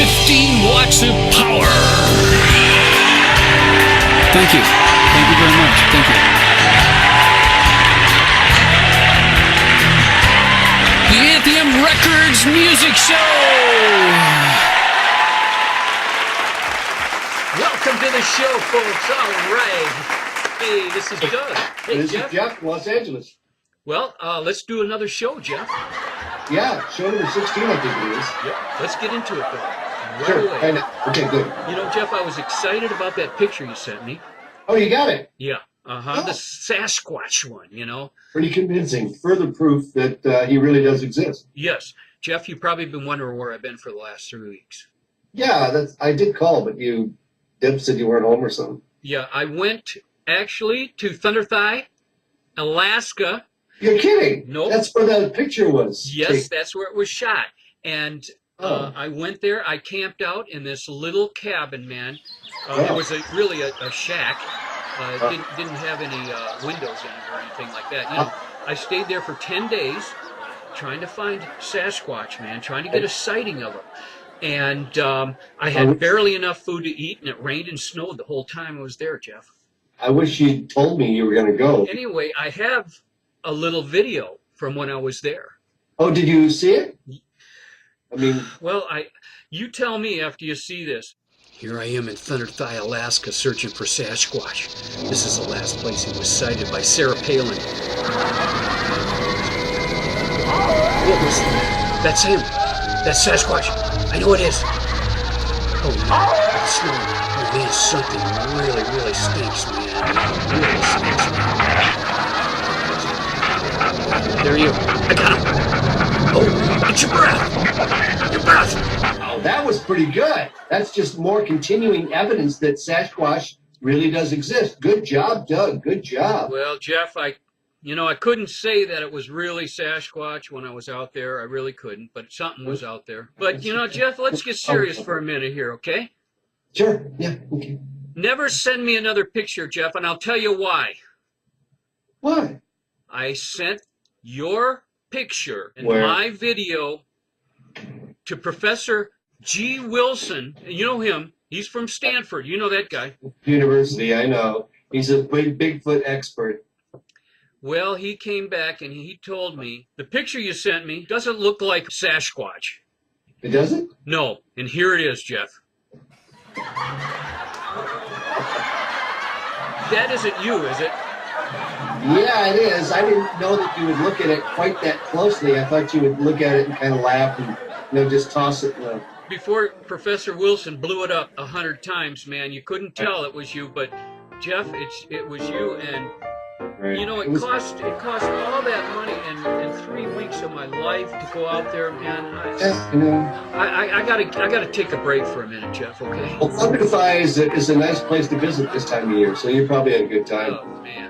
15 watts of power. Thank you. Thank you very much. Thank you. The Anthem Records Music Show. Welcome to the show, folks. All right. Hey, this is Doug. Hey, This Jeff. is Jeff, Los Angeles. Well, let's do another show, Jeff. Yeah, show number 16, I think it is. Yep. Let's get into it, though. Right Sure. away. I know. Okay, good. You know, Jeff, I was excited about that picture you sent me. Oh, you got it. Yeah. Oh. The Sasquatch one, you know. Pretty convincing. Further proof that he really does exist. Yes. Jeff, you've probably been wondering where I've been for the last 3 weeks. Yeah, I did call, but Deb said you weren't home or something. Yeah, I went actually to Thunder Thigh, Alaska. You're kidding? Nope. That's where that picture was. Yes, taken. that's where it was shot. And I went there. I camped out in this little cabin, man. It was really a shack. Didn't have any windows in it or anything like that. You know, I stayed there for 10 days trying to find Sasquatch, man, trying to get a sighting of him. And I had barely enough food to eat, and it rained and snowed the whole time I was there, Jeff. I wish you'd told me you were going to go. Anyway, I have a little video from when I was there. Oh, did you see it? I mean... Well, you tell me after you see this. Here I am in Thunder Thigh, Alaska, searching for Sasquatch. This is the last place he was sighted by Sarah Palin. What was that? That's him. That's Sasquatch. I know it is. Oh, no. It's snowing. Oh, man, something really stinks, man. Really stinks, man. There you. I got him. Oh, it's your breath. Your breath. Oh, that was pretty good. That's just more continuing evidence that Sasquatch really does exist. Good job, Doug. Good job. Well, Jeff, I couldn't say that it was really Sasquatch when I was out there. I really couldn't, but something was out there. But, Jeff, let's get serious for a minute here, okay? Sure. Yeah. Okay. Never send me another picture, Jeff, and I'll tell you why. Why? I sent your picture and Where? my video to Professor G. Wilson. And you know him. He's from Stanford. You know that guy. University, I know. He's a big Bigfoot expert. Well, he came back and he told me, the picture you sent me doesn't look like Sasquatch. It doesn't? No, and here it is, Jeff. That isn't you, is it? Yeah, it is. I didn't know that you would look at it quite that closely. I thought you would look at it and kind of laugh and just toss it. Before Professor Wilson blew it up 100 times, man, you couldn't tell it was you, but Jeff, it was you, and Right. it cost all that money and 3 weeks of my life to go out there, man. I gotta take a break for a minute, Jeff. Okay? Well, Thunder Thigh is a nice place to visit this time of year, so you probably had a good time. Oh man.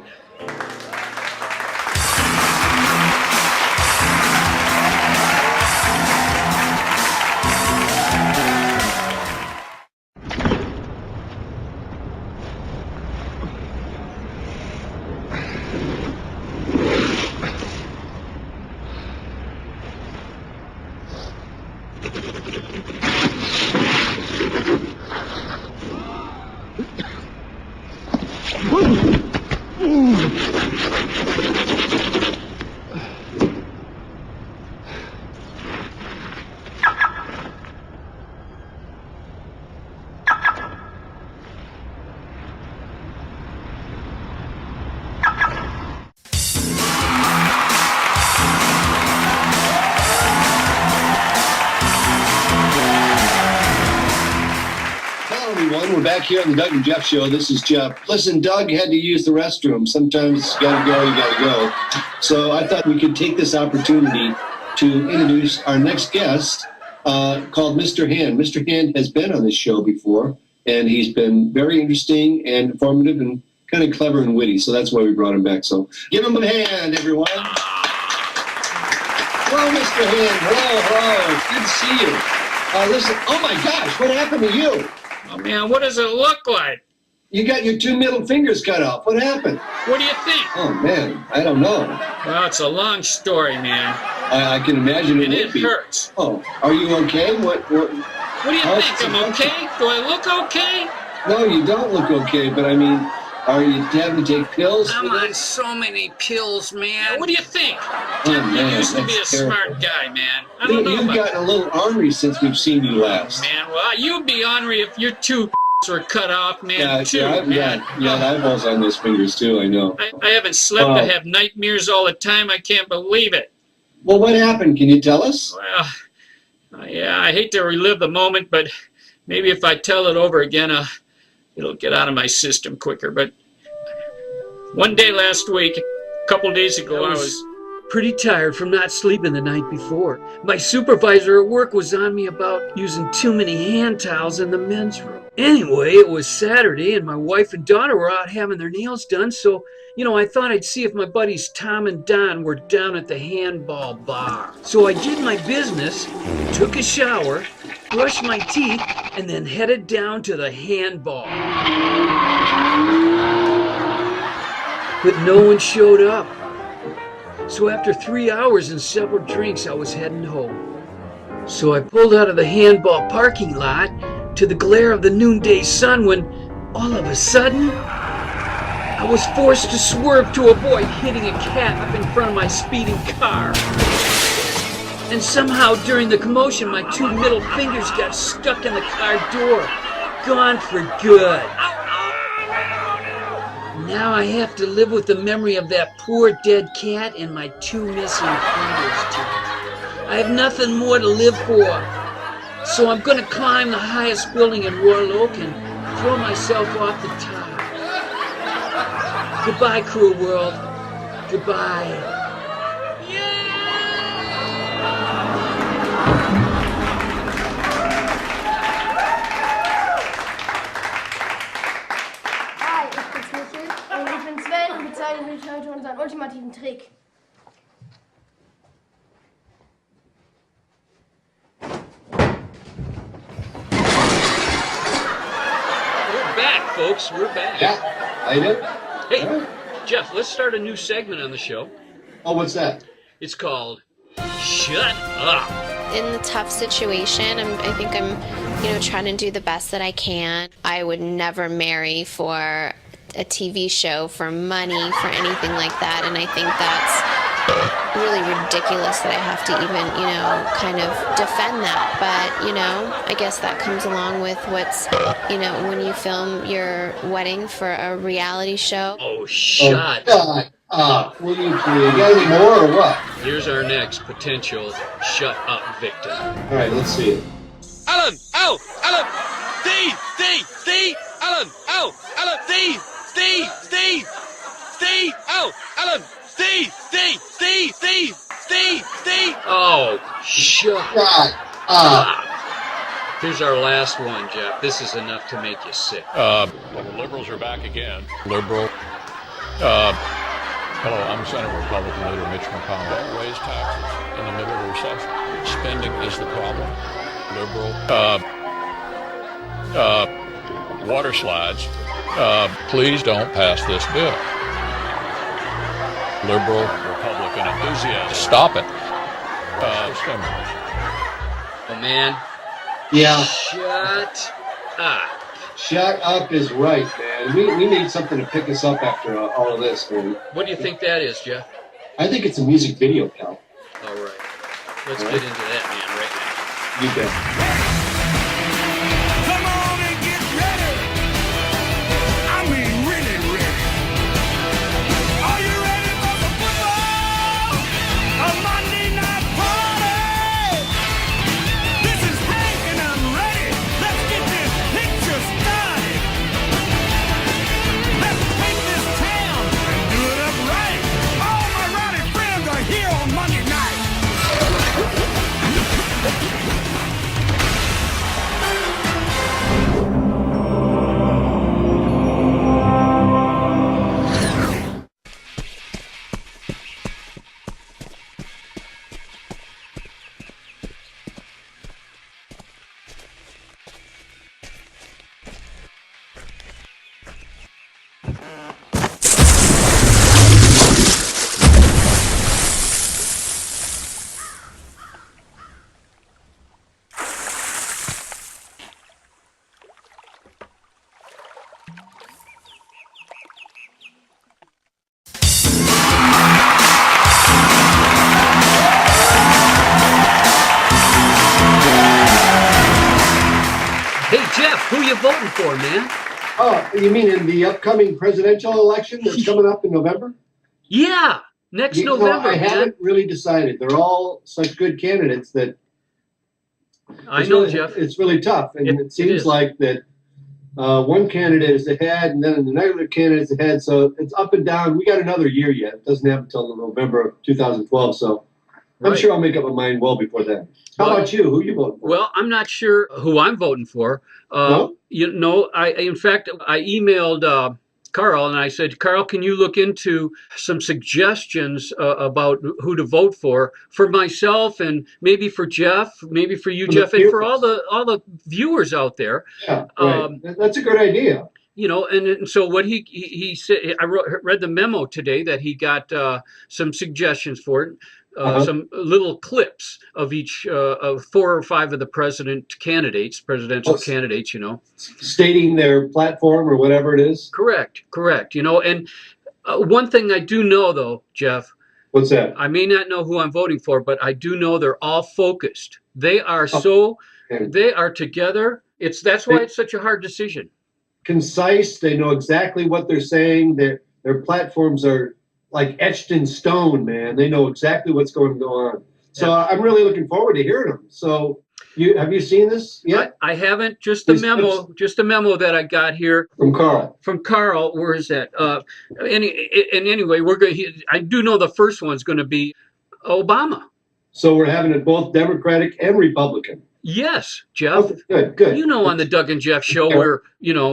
We're back here on the Doug and Jeff Show. This is Jeff. Listen, Doug had to use the restroom. Sometimes you gotta go. So I thought we could take this opportunity to introduce our next guest called Mr. Hand. Mr. Hand has been on this show before, and he's been very interesting and informative and kind of clever and witty. So that's why we brought him back. So give him a hand, everyone. Hello, Mr. Hand. Hello. Good to see you. Listen, oh my gosh, what happened to you? Oh man, what does it look like? You got your 2 middle fingers cut off. What happened? What do you think? Oh, man, I don't know. Well, it's a long story, man. I can imagine And it it would be. hurts. Oh, are you okay? What? What do you Oh, think? I'm okay? Do I look okay? No, you don't look okay, but I mean, are you having to take pills I'm for on this? so many pills, man. What do you think? Oh, Jeff, you man, used to be a that's terrible. smart guy, man. I don't know You've about gotten a little ornery since we've seen you last. man. Well, you'd be ornery if your two were cut off, man. Yeah, Two, I've man. got eyeballs on those fingers too, I know. I haven't slept. Wow. I have nightmares all the time. I can't believe it. Well, what happened? Can you tell us? Well, yeah, I hate to relive the moment, but maybe if I tell it over again, it'll get out of my system quicker. But one day last week, a couple days ago, I was pretty tired from not sleeping the night before. My supervisor at work was on me about using too many hand towels in the men's room. Anyway, it was Saturday, and my wife and daughter were out having their nails done, so I thought I'd see if my buddies Tom and Don were down at the handball bar. So I did my business, took a shower, brushed my teeth, and then headed down to the handball. But no one showed up. So after 3 hours and several drinks, I was heading home. So I pulled out of the handball parking lot to the glare of the noonday sun when, all of a sudden, I was forced to swerve to avoid hitting a cat up in front of my speeding car. And somehow during the commotion, my two middle fingers got stuck in the car door. Gone for good. Now I have to live with the memory of that poor dead cat and my two missing fingers too. I have nothing more to live for. So I'm gonna climb the highest building in Royal Oak and throw myself off the top. Goodbye, cruel world. Goodbye. Hi, ich bin's Michel und ich bin Sven und wir zeigen euch heute unseren ultimativen Trick. We're back, folks. We're back. Yeah, I did. Hey, All right. Jeff, let's start a new segment on the show. Oh, what's that? It's called Shut Up. In the tough situation, I think I'm, trying to do the best that I can. I would never marry for a TV show, for money, for anything like that. And I think that's really ridiculous that I have to even, kind of defend that. But, I guess that comes along with what's, when you film your wedding for a reality show. Oh, shut God up. Will you please? You got any more or what? Here's our next potential shut up victim. All right, let's see it. Alan! Ow! Alan! Steve! Alan! Ow! Alan! Steve! Ow! Alan! Steve! Oh, shut God up. up. Here's our last one, Jeff. This is enough to make you sick. The liberals are back again. Liberal. Hello, I'm Senate Republican leader Mitch McConnell. Raise taxes in the middle of a recession. Spending is the problem. Liberal. Water slides. Please don't pass this bill. Liberal Republican enthusiasts. Stop it. Stimulus. Oh, man. Yeah, Shut up. shut up is right, man. We need something to pick us up after all of this, man. What do you think that is, Jeff? I think it's a music video, pal. All right. Let's get into that, man, right now. You bet. Come on and get ready. I mean, really ready. Are you ready for the football? A Monday night party. This is Hank and I'm ready. Let's get this picture started. Let's take this town and do it up right. All my rowdy friends are here on Monday night. Who you voting for, man? Oh, you mean in the upcoming presidential election that's coming up in November? Yeah, next November, I man. haven't really decided. They're all such good candidates that I know, really, Jeff. it's really tough. And it It seems is. like that one candidate is ahead and then another candidate's ahead. So it's up and down. We got another year yet. It doesn't happen until November of 2012. So I'm Right. sure I'll make up my mind well before then. How Well- about you? Who you voting for? Well, I'm not sure who I'm voting for. No? You know, in fact, I emailed Carl and I said, Carl, can you look into some suggestions about who to vote for myself and maybe for Jeff, maybe for you, For the Jeff, and for viewers. all the viewers out there. Yeah, right. That's a good idea. You know, and so what he said, I read the memo today that he got some suggestions for it. Some little clips of each of 4 or 5 of the presidential candidates, you know. Stating their platform or whatever it is. Correct. You know, and one thing I do know, though, Jeff, What's that? I may not know who I'm voting for, but I do know they're all focused. They are they are together. That's why it's such a hard decision. Concise. They know exactly what they're saying. Their platforms are like etched in stone, man. They know exactly what's going to go on. So I'm really looking forward to hearing them. So have you seen this yet? I haven't. Just a memo that I got here From Carl. From Carl. Where is that? Anyway, we're going. I do know the first one's going to be Obama. So we're having it both Democratic and Republican. Yes, Jeff. Okay, good. You know, on the Doug and Jeff show, we're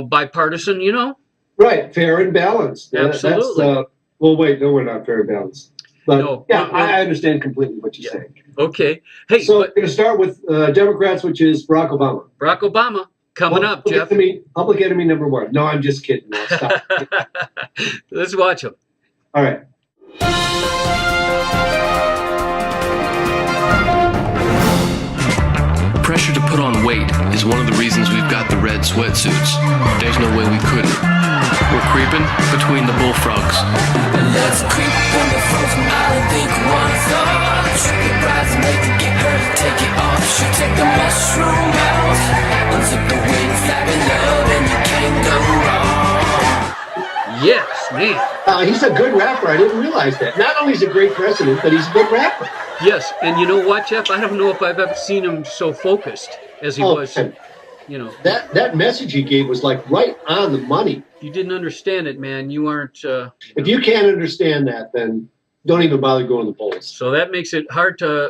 bipartisan. You know. Right, fair and balanced. Absolutely. Well, wait, no, we're not fair and balanced. But No, I understand completely what you're saying. Okay. Hey, so we're going to start with Democrats, which is Barack Obama. Barack Obama coming up, Jeff. Public enemy number 1. No, I'm just kidding. No, stop. Let's watch him. All right. Pressure to put on weight is one of the reasons we've got the red sweatsuits. There's no way we couldn't. We're creeping between the bullfrogs. Let's creep in the frozen island, think one thought. Shoot the brides, make it get hurt, take it off. Should take the mushroom out, unzip the wings, flag of love, and you can't go wrong. Yes, man. He's a good rapper. I didn't realize that. Not only is he a great president, but he's a good rapper. Yes, and you know what, Jeff? I don't know if I've ever seen him so focused as he was. You know, that message he gave was like right on the money. If you didn't understand it, man, you aren't. If you can't understand that, then don't even bother going to the polls. So that makes it hard to,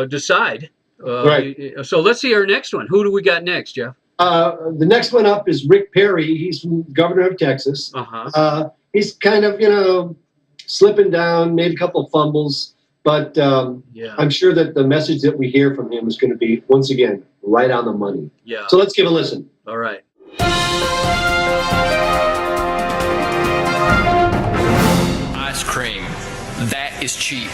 decide. Right. So let's see our next one. Who do we got next, Jeff? The next one up is Rick Perry. He's from governor of Texas. He's kind of, slipping down, made a couple of fumbles, but I'm sure that the message that we hear from him is going to be, once again, right on the money. Yeah. So let's give a listen. All right. Ice cream. That is cheap.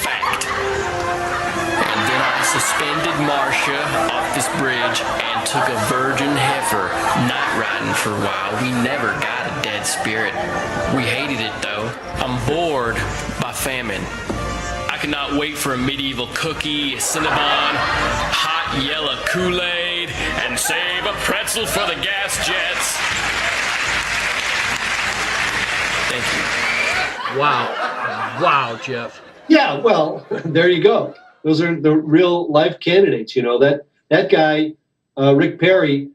Fact. And then I suspended Marcia off this bridge and took a virgin heifer night riding for a while. We never got a dead spirit. We hated it though. I'm bored by famine. I cannot wait for a medieval cookie, a Cinnabon, hot yellow Kool-Aid, and save a pretzel for the gas jets. Thank you. Wow, Jeff. Yeah, well, there you go. Those are the real life candidates. That guy, Rick Perry,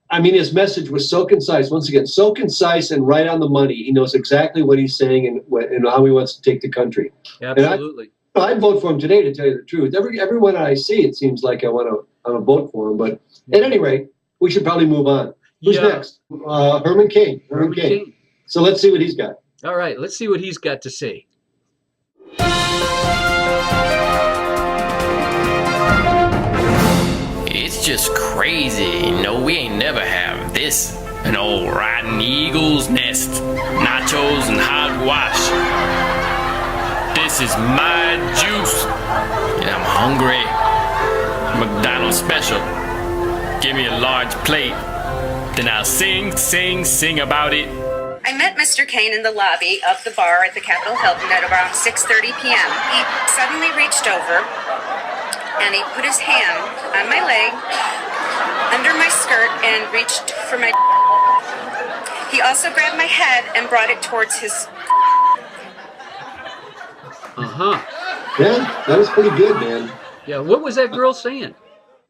I mean, his message was so concise. Once again, so concise and right on the money. He knows exactly what he's saying and how he wants to take the country. Absolutely. I'd vote for him today, to tell you the truth. Everyone I see, it seems like I want to vote for him. But at any rate, we should probably move on. Who's next? Herman Cain. Herman Cain. So let's see what he's got. All right, let's see what he's got to say. It's just crazy. No, we ain't never have this. An old riding eagle's nest. Nachos and hogwash. This is my juice. And I'm hungry. McDonald's special. Give me a large plate. Then I'll sing about it. I met Mr. Cain in the lobby of the bar at the Capitol Hilton at around 6:30 p.m. He suddenly reached over and he put his hand on my leg under my skirt and reached for my. He also grabbed my head and brought it towards his. Yeah, that was pretty good, man. Yeah, what was that girl saying?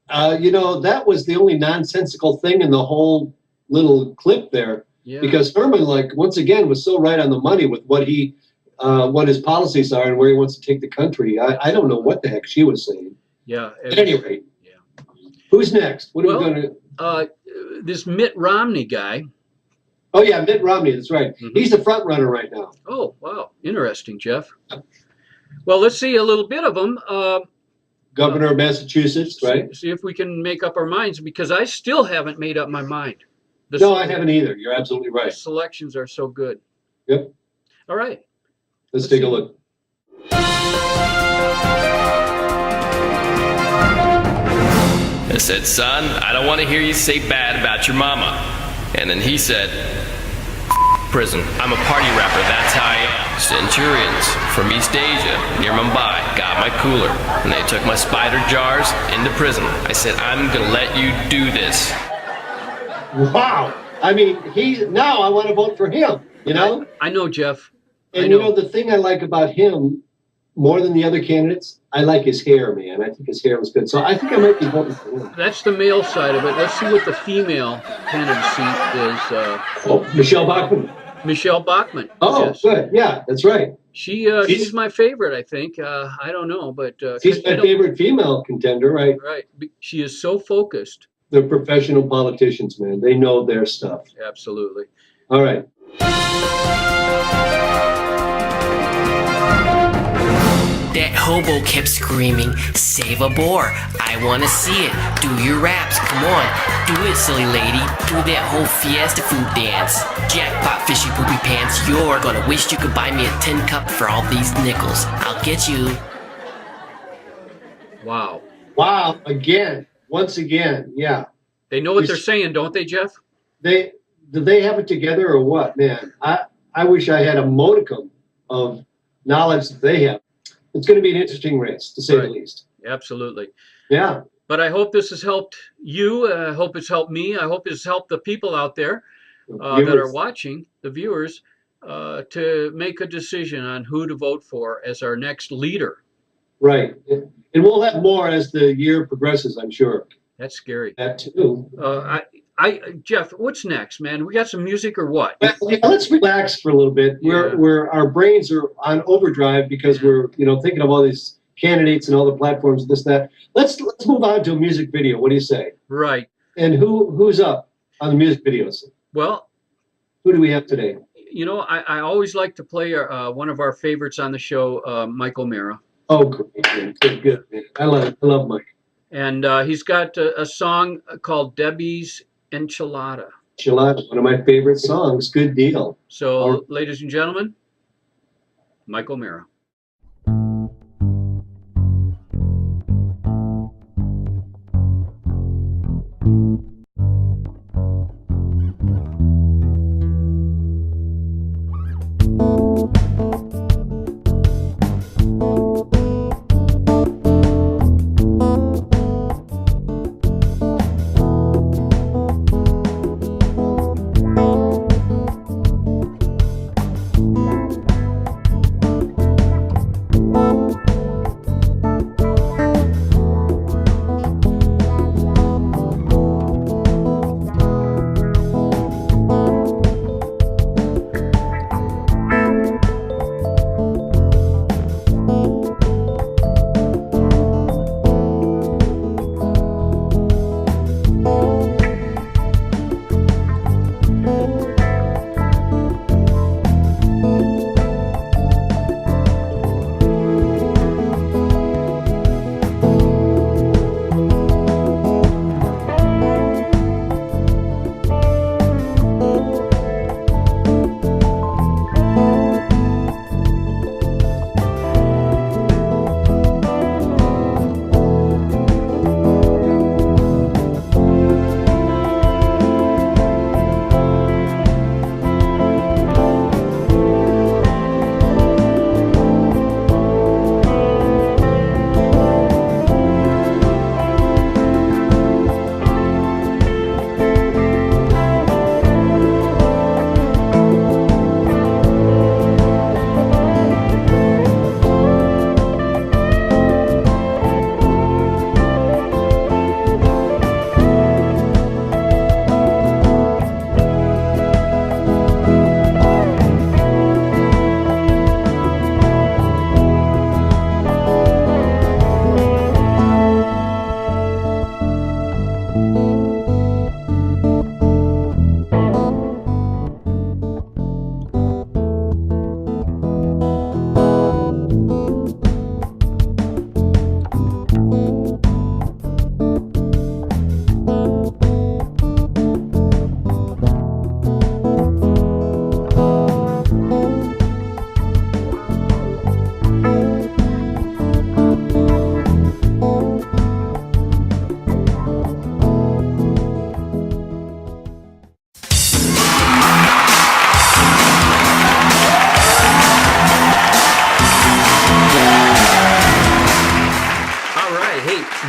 That was the only nonsensical thing in the whole little clip there. Yeah. Because Herman, once again, was so right on the money with what his policies are and where he wants to take the country. I don't know what the heck she was saying. Yeah. At any rate, Yeah. who's next? What are we going to? This Mitt Romney guy. Oh yeah, Mitt Romney. That's right. Mm-hmm. He's the front runner right now. Oh wow, interesting, Jeff. Well, let's see a little bit of him. Governor of Massachusetts, right? See if we can make up our minds, because I still haven't made up my mind. No, I haven't either. You're absolutely The right. selections are so good. Yep. All right. Let's take a look. I said, son, I don't want to hear you say bad about your mama. And then he said, prison. I'm a party rapper, that's how I am. Centurions from East Asia, near Mumbai, got my cooler. And they took my spider jars into prison. I said, I'm gonna let you do this. Wow. I mean, now I want to vote for him, I know, Jeff. And the thing I like about him more than the other candidates, I like his hair, man. I think his hair was good. So I think I might be voting for him. That's the male side of it. Let's see what the female candidacy is. Michelle Bachmann. Michelle Bachmann. Oh, yes. Good. Yeah, that's right. She's my favorite, I think. I don't know, but she's my favorite female contender, right? Right. She is so focused. They're professional politicians, man. They know their stuff. Absolutely. All right. That hobo kept screaming, save a boar. I wanna see it. Do your raps, come on. Do it, silly lady. Do that whole fiesta food dance. Jackpot, fishy poopy pants. You're gonna wish you could buy me a tin cup for all these nickels. I'll get you. Wow. Wow. Again. Once again. Yeah. They know what they're saying, don't they, Jeff? Do they have it together or what, man? I wish I had a modicum of knowledge that they have. It's going to be an interesting race, to say the least. Absolutely. Yeah. But I hope this has helped you. I hope it's helped me. I hope it's helped the people out there that are watching, the viewers, to make a decision on who to vote for as our next leader. Right. And we'll have more as the year progresses, I'm sure. That's scary. That too. Jeff, what's next, man? We got some music or what? Well, yeah, let's relax for a little bit. Our brains are on overdrive because we're thinking of all these candidates and all the platforms and this that. Let's move on to a music video. What do you say? Right. And who's up on the music videos? Well, who do we have today? I always like to play one of our favorites on the show, Michael Mara. Oh, great, man. Good, man. I love Mike. And he's got a song called Debbie's Enchilada. Enchilada, one of my favorite songs. Good deal. So, ladies and gentlemen, Michael Mara.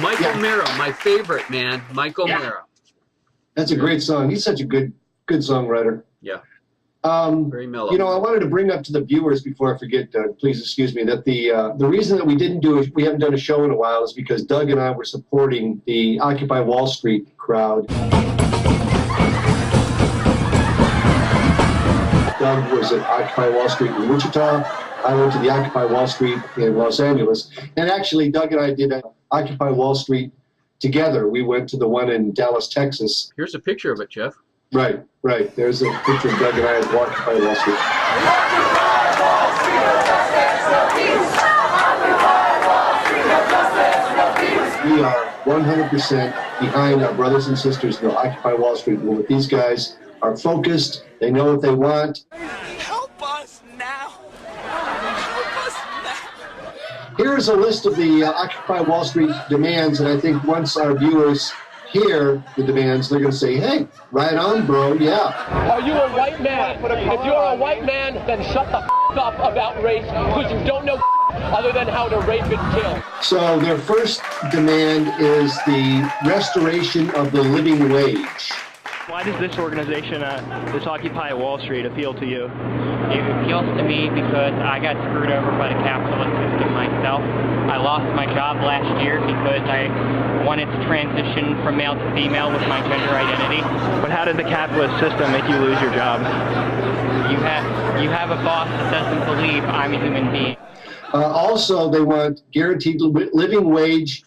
Michael Yeah. Mara, my favorite, man. Michael Mara. That's a great song. He's such a good songwriter. Yeah. Very mellow. You know, I wanted to bring up to the viewers before I forget, Doug, please excuse me, that the reason that we haven't done a show in a while is because Doug and I were supporting the Occupy Wall Street crowd. Doug was at Occupy Wall Street in Wichita. I went to the Occupy Wall Street in Los Angeles. And actually, Doug and I did Occupy Wall Street together. We went to the one in Dallas, Texas. Here's a picture of it, Jeff. Right. There's a picture of Doug and I at Occupy Wall Street. We are 100% behind our brothers and sisters in the Occupy Wall Street movement. These guys are focused. They know what they want. Help us now. Help us now. Here's a list of the Occupy Wall Street demands, and I think once our viewers hear the demands, they're going to say, hey, right on, bro, yeah. Are you a white man? If you're a white man, then shut the up about race, because you don't know other than how to rape and kill. So their first demand is the restoration of the living wage. Why does this organization, this Occupy Wall Street, appeal to you? It appeals to me because I got screwed over by the capitalist system myself. I lost my job last year because I wanted to transition from male to female with my gender identity. But how did the capitalist system make you lose your job? You have a boss that doesn't believe I'm a human being. Also, they want guaranteed living wage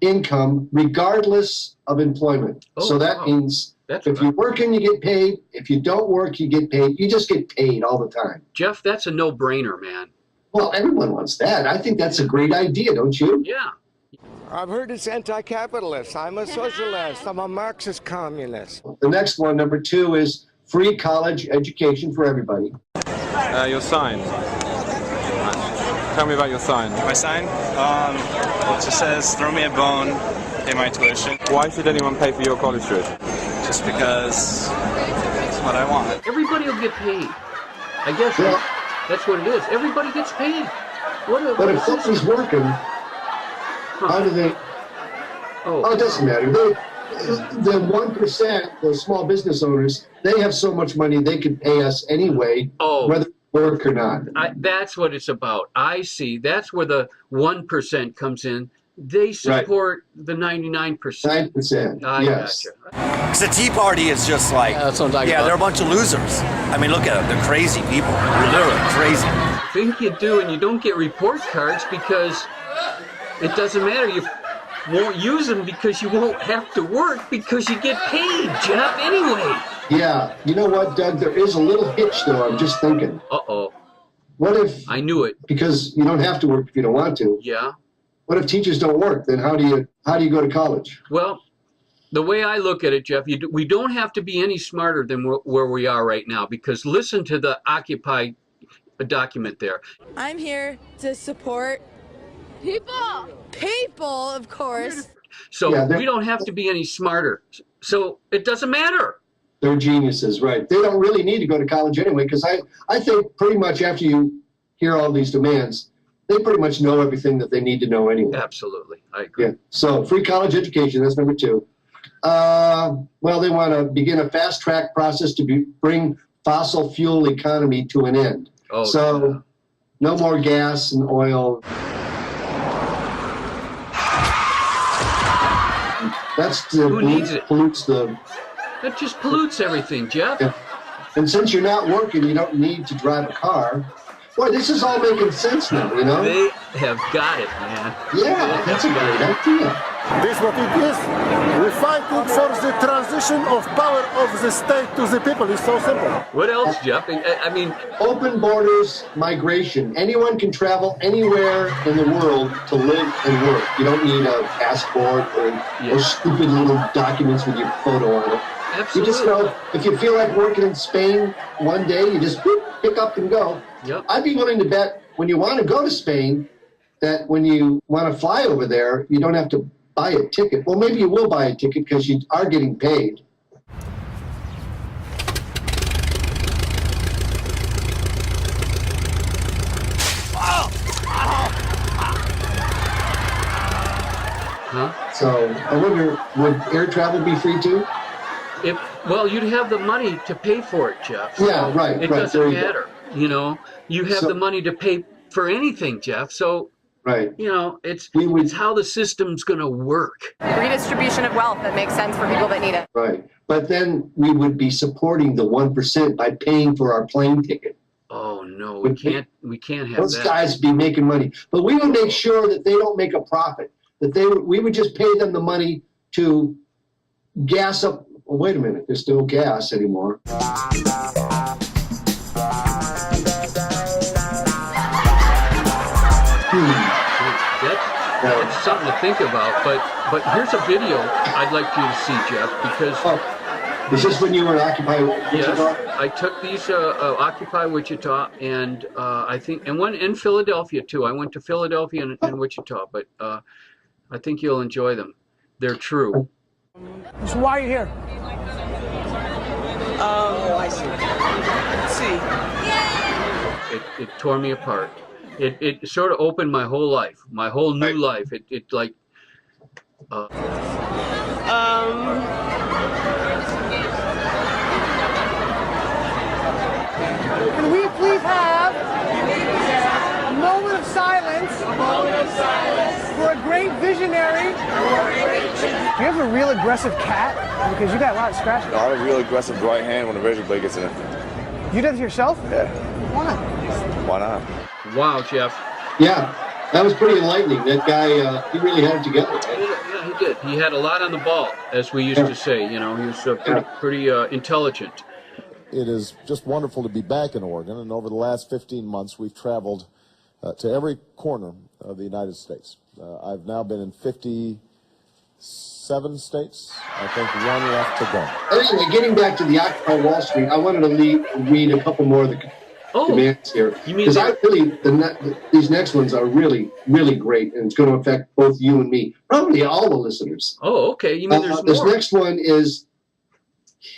income regardless of employment. So that means if you're working, you get paid. If you don't work, you get paid. You just get paid all the time. Jeff, that's a no-brainer, man. Well, everyone wants that. I think that's a great idea, don't you? Yeah. I've heard it's anti-capitalist. I'm a socialist. I'm a Marxist communist. The next one, number 2, is free college education for everybody. Your sign. Tell me about your sign. My sign? It just says, throw me a bone, pay my tuition. Why should anyone pay for your college trip? Just because it's what I want. Everybody will get paid. I guess that's what it is. Everybody gets paid. But if somebody's working, how do they? Oh, it doesn't matter. The 1%, the small business owners, they have so much money they could pay us anyway, whether we work or not. That's what it's about. I see. That's where the 1% comes in. They support the 99%. 9%. Yes. Gotcha. Because the Tea Party is just like, they're a bunch of losers. I mean, look at them. They're crazy people. They're literally crazy. I think you do, and you don't get report cards because it doesn't matter. You won't use them because you won't have to work because you get paid, Jeff, anyway. Yeah. You know what, Doug? There is a little hitch, though. I'm just thinking. Uh-oh. What if... I knew it. Because you don't have to work if you don't want to. Yeah. What if teachers don't work? Then how do you go to college? Well, the way I look at it, Jeff, we don't have to be any smarter than where we are right now, because listen to the Occupy document there. I'm here to support people. People, of course. So we don't have to be any smarter. So it doesn't matter. They're geniuses, right? They don't really need to go to college anyway, because I think pretty much after you hear all these demands, they pretty much know everything that they need to know anyway. Absolutely. I agree. Yeah. So free college education, that's number 2. Well, they want to begin a fast-track process to bring fossil fuel economy to an end. No more gas and oil. Who needs it? Pollutes the... That just pollutes everything, Jeff. Yeah. And since you're not working, you don't need to drive a car. Boy, this is all making sense now, you know? They have got it, man. Yeah, that's a great idea. This is what it is. We're fighting for the transition of power of the state to the people. It's so simple. What else, Jeff? I mean... Open borders, migration. Anyone can travel anywhere in the world to live and work. You don't need a passport or those stupid little documents with your photo on it. Absolutely. You just know, if you feel like working in Spain one day, you just pick up and go. Yep. I'd be willing to bet when you want to go to Spain that when you want to fly over there, you don't have to buy a ticket. Well, maybe you will buy a ticket because you are getting paid. Huh? So I wonder, would air travel be free too? Well, you'd have the money to pay for it, Jeff. So Yeah, right. It right, doesn't matter. You know, you have So- the money to pay for anything, Jeff. So, Right. you know, it's how the system's going to work. Redistribution of wealth that makes sense for people that need it. Right. But then we would be supporting the 1% by paying for our plane ticket. Oh no, we can't have Those that. guys be making money. But we would make sure that they don't make a profit. That we would just pay them the money to gas up. Oh, wait a minute, there's no gas anymore. That's something to think about. But here's a video I'd like you to see, Jeff, because is this when you were in Occupy Wichita? Yes, I took these Occupy Wichita, and I think, and one in Philadelphia too. I went to Philadelphia and Wichita, but I think you'll enjoy them. They're true. So why are you here? I see. Let's see. It tore me apart. It sort of opened my whole life, my whole new life. It like. Can we please have a moment of silence? For a great visionary. Do you have a real aggressive cat? Because you got a lot of scratches. No, I have a real aggressive right hand when the razor blade gets in it. You did it yourself? Yeah. Why? Why not? Wow, Jeff. Yeah, that was pretty enlightening. That guy, he really had it together. Right? Yeah, he did. He had a lot on the ball, as we used to say. You know, he was pretty intelligent. It is just wonderful to be back in Oregon, and over the last 15 months, we've traveled to every corner of the United States. I've now been in 57 states. I think one left to go. Anyway, getting back to the Occupy Wall Street, I wanted to read a couple more of the demands here. Because these next ones are really, really great, and it's going to affect both you and me, probably all the listeners. Oh, okay. You mean there's this more? next one is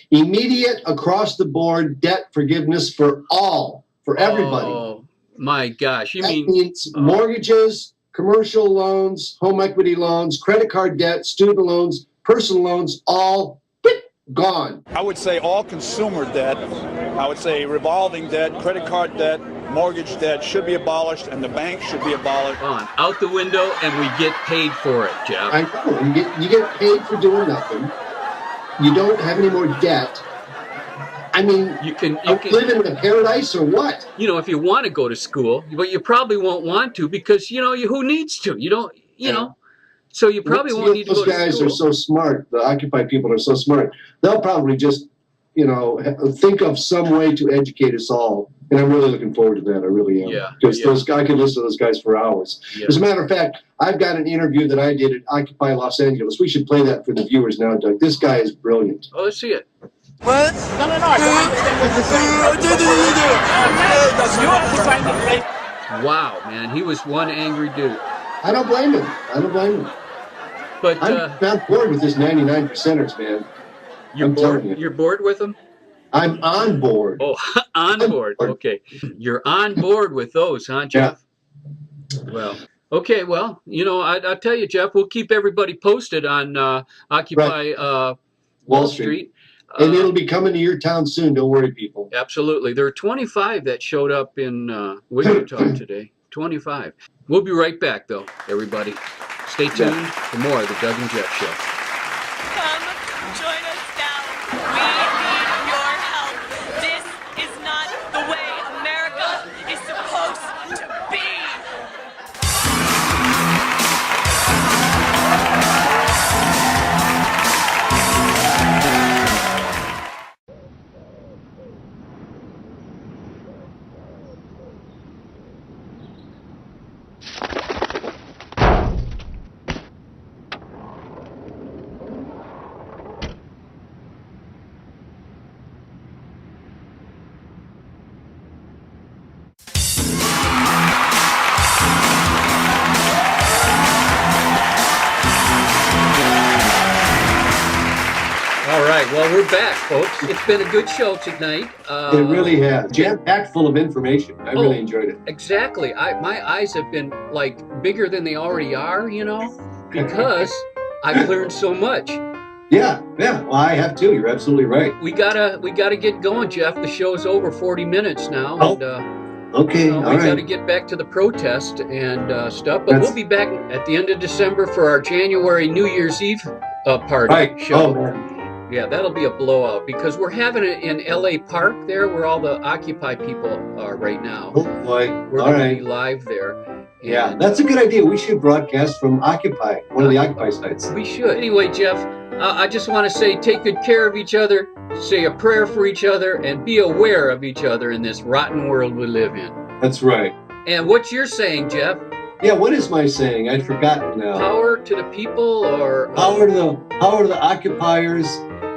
immediate across-the-board debt forgiveness for all, for everybody. Oh, my gosh. That means mortgages, commercial loans, home equity loans, credit card debt, student loans, personal loans, all gone. I would say all consumer debt, I would say revolving debt, credit card debt, mortgage debt should be abolished, and the bank should be abolished. On out the window, and we get paid for it, Jeff. I know. You get paid for doing nothing. You don't have any more debt. I mean, you can live in a paradise or what? You know, if you want to go to school, but you probably won't want to because, you know, who needs to? You don't, you know. So you probably won't need to go to school. Those guys are so smart. The Occupy people are so smart. They'll probably just, you know, think of some way to educate us all. And I'm really looking forward to that. I really am. Yeah. Because I could listen to those guys for hours. Yeah. As a matter of fact, I've got an interview that I did at Occupy Los Angeles. We should play that for the viewers now, Doug. This guy is brilliant. Oh, let's see it. What? Wow, man. He was one angry dude. I don't blame him. But I'm not bored with this 99%ers, man. You're bored with them? I'm on board. Oh, on board. Okay. You're on board with those, huh, Jeff? Yeah. Well, okay. Well, you know, I'll tell you, Jeff, we'll keep everybody posted on Occupy Wall Street. And it'll be coming to your town soon. Don't worry, people. Absolutely. There are 25 that showed up in Wichita today. 25. We'll be right back, though, everybody. Stay tuned for more of the Doug and Jeff Show. Come join us now. We need your help. This is not the way America is supposed to be. All right, well, we're back, folks. It's been a good show tonight. It really has. Jam-packed full of information. I really enjoyed it. Exactly. My eyes have been, like, bigger than they already are, you know? because I've learned so much. Yeah. Well, I have too. You're absolutely right. We gotta get going, Jeff. The show's over 40 minutes now. Oh. And, Okay, all we right. gotta get back to the protest and stuff. But we'll be back at the end of December for our January New Year's Eve party show. Oh, man. Yeah, that'll be a blowout because we're having it in LA Park there where all the Occupy people are right now. Oh, boy. We're All going right. to be live there. Yeah, And, that's a good idea. We should broadcast from Occupy, one of the Occupy sites. We should. Anyway, Jeff, I just want to say take good care of each other, say a prayer for each other, and be aware of each other in this rotten world we live in. That's right. And what you're saying, Jeff? Yeah, what is my saying? I'd forgotten now. Power to the people, or power to the occupiers,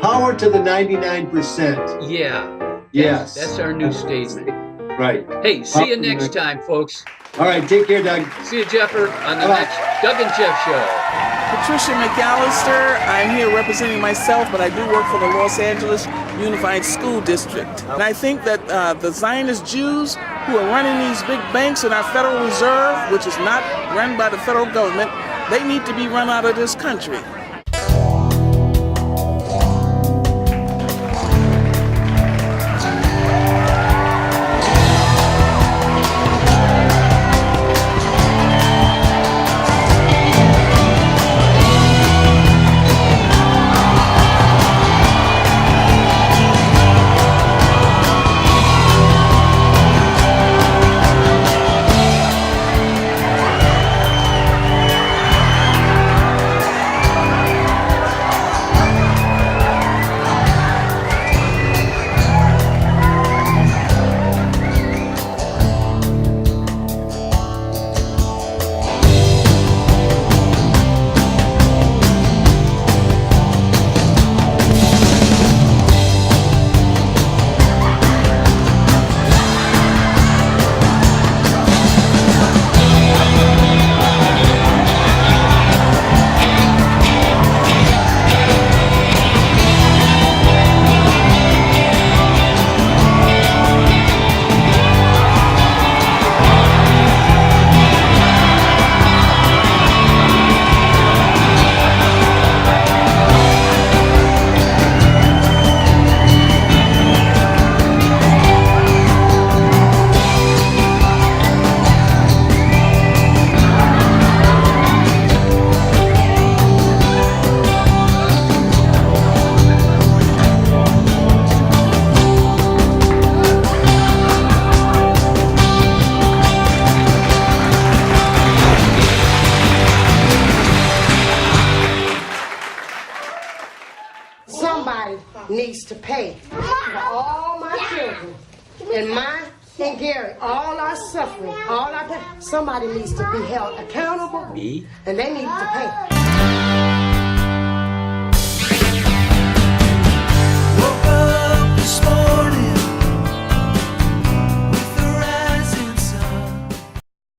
power to the 99%. Yeah. Yes. That's our new statement. Right. Hey, see you next time, folks. All right, take care, Doug. See you, Jeffer, on the next Doug and Jeff show. Patricia McAllister. I'm here representing myself, but I do work for the Los Angeles Unified School District. And I think that the Zionist Jews who are running these big banks in our Federal Reserve, which is not run by the federal government, they need to be run out of this country. Somebody needs to pay for all my children and mine and Gary, all our suffering, all our pain. Somebody needs to be held accountable. Me? And they need to pay. Woke up this morning.